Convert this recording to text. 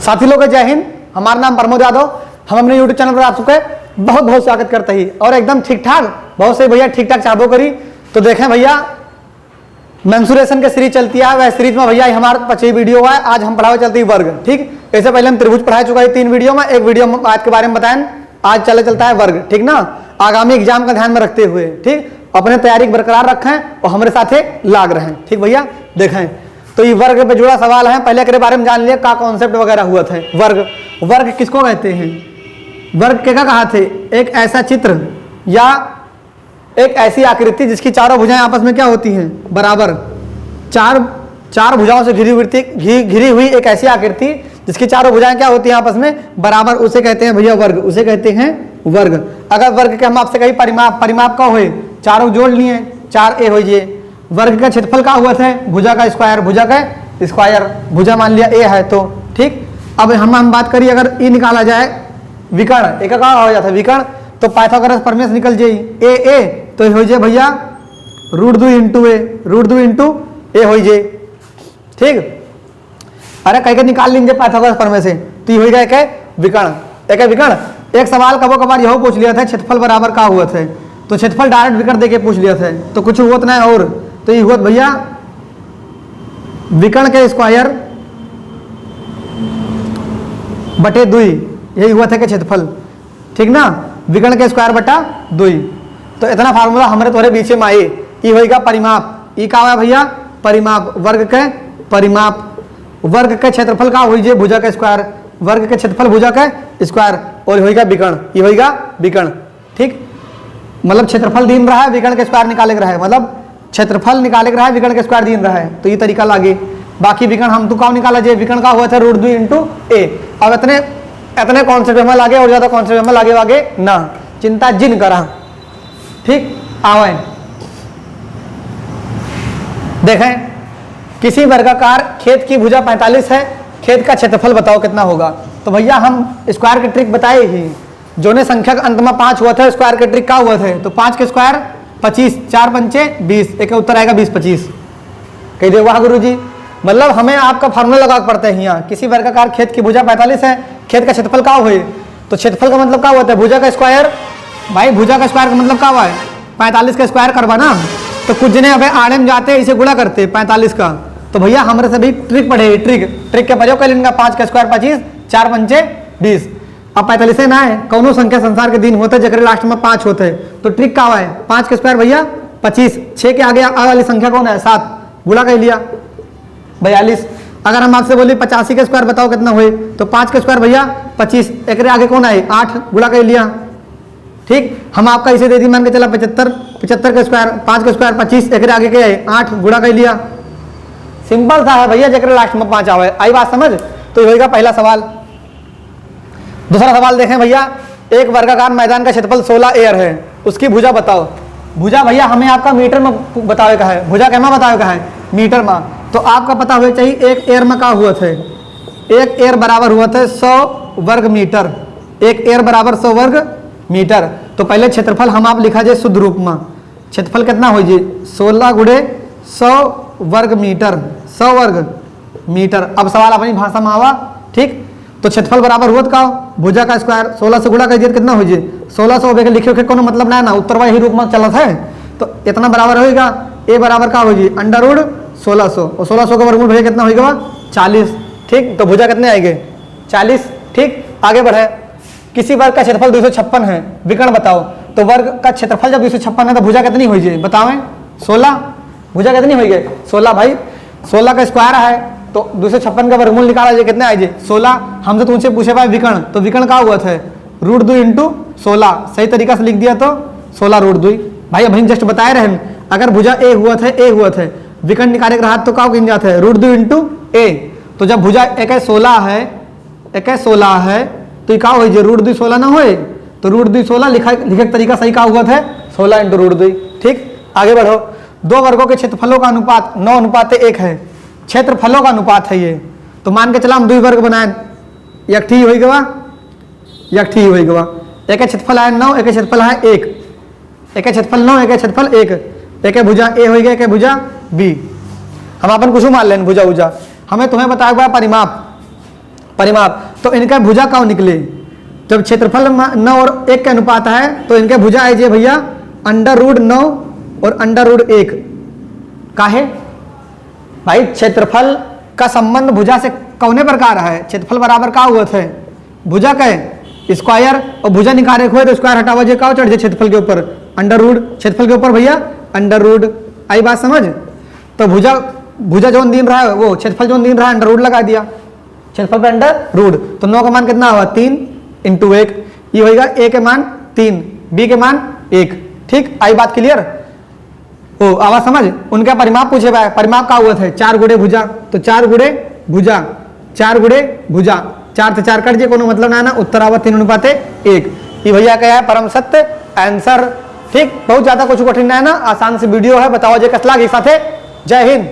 साथी लोग जय हिंद, हमारा नाम प्रमोद यादव। हम अपने यूट्यूब चैनल पर आप सबके बहुत बहुत स्वागत करते हैं और एकदम ठीक ठाक, बहुत से भैया ठीक ठाक चाहबो करी। तो देखें भैया, मेंसुरेशन के सीरीज चलती है, वह सीरीज में भैया हमारे 25 वीडियो है। आज हम पढ़ावे चलती है वर्ग। ठीक, इससे पहले हम त्रिभुज पढ़ा चुका है 3 वीडियो में। एक वीडियो में आज के बारे में बताएं, आज चलता है वर्ग। ठीक ना, आगामी एग्जाम का ध्यान में रखते हुए ठीक अपने तैयारी बरकरार रखें और हमारे साथ लाग रहें। ठीक भैया, देखें तो ये वर्ग पे जुड़ा सवाल है। पहले के बारे में जान लिया का कॉन्सेप्ट वगैरह हुआ था। वर्ग किसको कहते हैं? वर्ग क्या कहा थे? एक ऐसा चित्र या एक ऐसी आकृति जिसकी चारों भुजाएं आपस में क्या होती हैं? बराबर। चार भुजाओं से घिरी हुई एक ऐसी आकृति जिसकी चारों भुजाएं क्या होती हैं? आपस में बराबर, उसे कहते हैं भैया वर्ग। उसे कहते हैं वर्ग। अगर वर्ग के हम आपसे कहीं परिमाप का हुए, चारों जोड़ लिए 4a हो जाए। वर्ग का क्षेत्रफल का हुआ था? भुजा का स्क्वायर। भुजा मान लिया a है तो ठीक। अब हम बात करिए, अगर e निकाला जाए विकर्ण, एक का हो जाता है विकर्ण, तो पाइथागोरस प्रमेय से निकल जाए a तो हो जाए भैया √2 इंटू a हो जाए। ठीक, अरे कह के निकाल लीजिए पाइथागोरस प्रमेय से, तो ये हो गया एक विकर्ण। एक सवाल कबो कबार यह पूछ लिया था, क्षेत्रफल बराबर का हुआ था, तो क्षेत्रफल डायरेक्ट विकर्ण देके पूछ लिया था, तो कुछ हुआ ना और, तो ये हुआ भैया विकर्ण के स्क्वायर बटे 2, यही हुआ था कि क्षेत्रफल। ठीक ना, विकर्ण के स्क्वायर बटा 2। तो इतना फार्मूला हमारे तुम्हारे बीच में आए। ये होगा परिमाप। ये क्या हुआ भैया? परिमाप। वर्ग के क्षेत्रफल का हो जाए भुजा का स्क्वायर। वर्ग के क्षेत्रफल भुजा का स्क्वायर और होगा विकर्ण। ये होगा विकर्ण। ठीक, मतलब क्षेत्रफल दीन रहा है, विकर्ण के स्क्वायर निकाले रहा है, मतलब क्षेत्रफल निकाले रहा है, विकर्ण के स्क्वायर दीन रहा है, तो ये तरीका लागे। बाकी विकर्ण हम तो कहाँ निकाला जाए? विकर्ण का हुआ था √2 इंटू a। अब इतने कॉन्सेप्ट में लागे और ज्यादा कॉन्सेप्ट में लागे ना, चिंता जिन करा। ठीक, आवे देखें, किसी वर्गाकार खेत की भुजा 45 है, खेत का क्षेत्रफल बताओ कितना होगा? तो भैया हम स्क्वायर की ट्रिक बताए ही, जो ने संख्या के अंत में 5 हुआ था, स्क्वायर के ट्रिक का हुआ था, तो 5 के स्क्वायर 25, 4 पंचे 20, एक उत्तर आएगा 20-25। कह दे वाह गुरुजी, मतलब हमें आपका फार्मूला लगा पड़ता है यहाँ। किसी वर्गाकार खेत की भुजा 45 है, खेत का क्षेत्रफल का हुए, तो क्षेत्रफल का मतलब क्या होता है? भुजा का स्क्वायर। भाई भुजा का स्क्वायर का मतलब क्या हुआ है? 45 का स्क्वायर करवा ना, तो कुछ जने अब आड़े में जाते हैं, इसे गुणा करते 45 का। तो भैया हमारे से भी ट्रिक पढ़ेगी, ट्रिक के प्रयोग कर लेंगे। 5 का स्क्वायर 25, 4 पंचे 20। अब 45 ना है, कौनो संख्या संसार के दिन होते जगह लास्ट में 5 होते हैं, तो ट्रिक क्या हुआ है? 5 के स्क्वायर भैया 25, 6 के आगे वाली संख्या कौन है? 7, गुणा कर लिया 42। अगर हम आपसे बोले 85 के स्क्वायर बताओ कितना हुए, तो 5 के स्क्वायर भैया 25, एक आगे कौन है? 8, गुणा कर लिया। ठीक, हम आपका इसे दे दी, मान के चला 75 के स्क्वायर, 5 के स्क्वायर 25, एक आगे क्या है? 8, गुणा कर लिया। सिंपल सा है भैया, जगह लास्ट में 5 आवे। आई बात समझ? तो ये होगा पहला सवाल। दूसरा सवाल देखें भैया, एक वर्गाकार मैदान का क्षेत्रफल 16 एयर है, उसकी भुजा बताओ। भुजा भैया हमें आपका मीटर में बतावे का है, भुजा कैमा बतावे का है? मीटर में। तो आपका पता होना चाहिए एक एयर में क्या हुआ था? एक एयर बराबर हुआ था 100 वर्ग मीटर। एक एयर बराबर 100 वर्ग मीटर। तो पहले क्षेत्रफल हम आप लिखा जाए शुद्ध रूप में। क्षेत्रफल कितना हो जाए? 16 गुणे 100 वर्ग मीटर, 100 वर्ग मीटर। अब सवाल अपनी भाषा में आवा। ठीक, तो क्षेत्रफल बराबर हुआ का भुजा का स्क्वायर 16 से गुणा कर दिया, कितना हो जाए? 1600 लिखे कोनो मतलब ना है ना, उत्तर ही रूप में चला है, तो इतना बराबर होगा a बराबर का हो जाए √1600, और 1600 का वर्गमूल भैया कितना होगा? 40। ठीक, तो भुजा कितने आएंगे? 40। ठीक, आगे बढ़े। किसी वर्ग का क्षेत्रफल 256 है, विकर्ण बताओ। तो वर्ग का क्षेत्रफल जब 256 है तो भुजा कितनी हो जाए? बताओ। 16। भुजा कितनी हो गई? 16। भाई 16 का स्क्वायर है, तो 256 का वर्गमूल निकाला जाए, कितने आ जाए? 16। हमसे तुमसे पूछे भाई विकर्ण, तो विकर्ण का हुआ था √2 इंटू 16। सही तरीका से लिख दिया तो 16 √2। भाई अभी जस्ट बताए रहे, अगर भुजा a हुआ था, विकर्ण निकाले रहा तो क्या गिन जाता है? √2 इंटू a। तो जब भुजा एक 16 है, तो क्या हो जाए? √2 16 ना होए, तो √2 16 लिखे तरीका सही का हुआ था 16 इंटू √2। ठीक, आगे बढ़ो। दो वर्गों के क्षेत्रफलों का अनुपात 9:1 है, क्षेत्रफलों का अनुपात है ये। तो मान के चला हम 2 वर्ग बनाए, एक ठीक हो गवा, एक ठीक हो गवा। एक क्षेत्रफल है 9, एक क्षेत्रफल है 1, एक क्षेत्रफल 9, एक क्षेत्रफल 1, एक भुजा a हो गया, एक भुजा b। हम अपन कुछ मान लें भुजा उजा। हमें तुम्हें बताया हुआ परिमाप। परिमाप। तो इनका भुजा का निकले, जब क्षेत्रफल 9 और 1 का अनुपात है तो इनके भुजा आइए भैया √9 और √1 का है भाई। क्षेत्रफल का संबंध भुजा से कौने प्रकार है, क्षेत्रफल बराबर का हुआ थे भुजा का स्क्वायर, और भुजा निकाले हुए तो स्क्वायर हटावा जे का चढ़ जाए क्षेत्रफल के ऊपर √ क्षेत्रफल के ऊपर भैया √ आई बात समझ। तो भुजा जो दिन रहा है वो क्षेत्रफल जो दिन रहा है √ लगा दिया क्षेत्रफल पे √ तो 9 का मान कितना हुआ 3 × 1, ये होगा a के मान 3 b के मान 1। ठीक, आई बात क्लियर हो, आवाज समझ। उनका परिमाप पूछे भाई, परिमाप का हुआ था 4 गुणे भुजा, तो 4 गुणे भुजा 4 गुणे भुजा 4 से 4 कट जे कोनो मतलब ना ना, उत्तर आवा 3:1। ये भैया क्या है परम सत्य आंसर। ठीक, बहुत ज्यादा कुछ कठिन है ना, आसान से वीडियो है, बताओ जे कसला के साथ। जय हिंद।